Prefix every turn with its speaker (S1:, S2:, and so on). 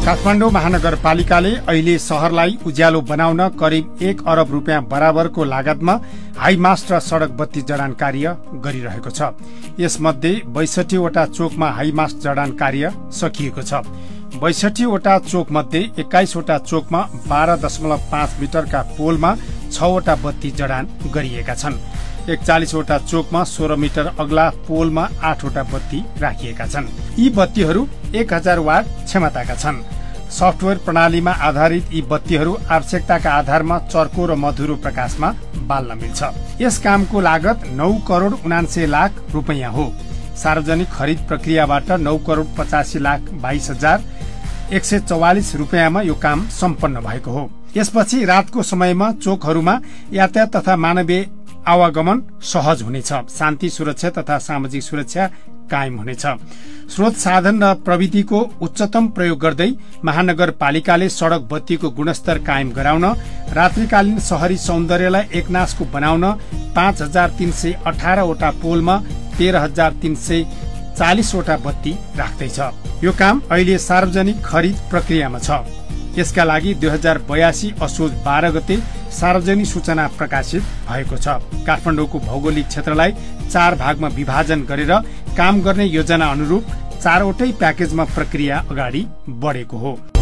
S1: काठमाडौँ महानगरपालिकाले अहिले शहरलाई उज्यालो बनाउन करिब 1 अरब रुपियाँ बराबरको लागतमा हाईमास्ट र सड़क बत्ती जडान कार्य गरिरहेको छ। यसमध्ये 62 वटा चोकमा हाईमास्ट जडान कार्य सकिएको छ। 62 वटा चोक मध्ये 21 वटा चोकमा 12.5 मिटरका पोलमा 6 वटा बत्ती जडान गरिएका छन्। 41 वटा चोकमा 16 मिटर अग्ला पोलमा 8 वटा बत्ती राखिएका छन्। यी बत्तीहरू 1000 वाट क्षमताका छन्। सफ्टवेयर प्रणालीमा आधारित यी बत्तीहरू आवश्यकताका आधारमा चर्को र मधुरो प्रकाशमा बाल्न मिल्छ। यस कामको लागत 9 करोड 79 लाख रुपैयाँ हो। सार्वजनिक खरिद प्रक्रियाबाट 9 करोड 85 लाख 22,144 रुपैयाँमा यो काम सम्पन्न भएको हो। यसपछि रातको समयमा चोकहरूमा यातायात तथा मानवीय आवागमन सहज हुनेछ। शान्ति, सुरक्षा तथा सामाजिक सुरक्षा कायम हुनेछ। स्रोत साधन र प्रविधिको उच्चतम प्रयोग गर्दै महानगरपालिकाले सड़क बत्तीको गुणस्तर कायम गराउन, रात्रिकालीन शहरी सौन्दर्यलाई एकनासको बनाउन 5318 वटा पोलमा 13,340 वटा बत्ती राख्दैछ। यो काम अहिले सार्वजनिक खरिद प्रक्रियामा छ। यसका लागि 2082 असोज 12 गते सार्वजनिक सूचना प्रकाशित भएको छ। काठमाडौँको भौगोलिक क्षेत्रलाई 4 भागमा विभाजन गरेर काम गर्ने योजना अनुरूप 4 वटै प्याकेजमा प्रक्रिया अगाडि बढेको हो।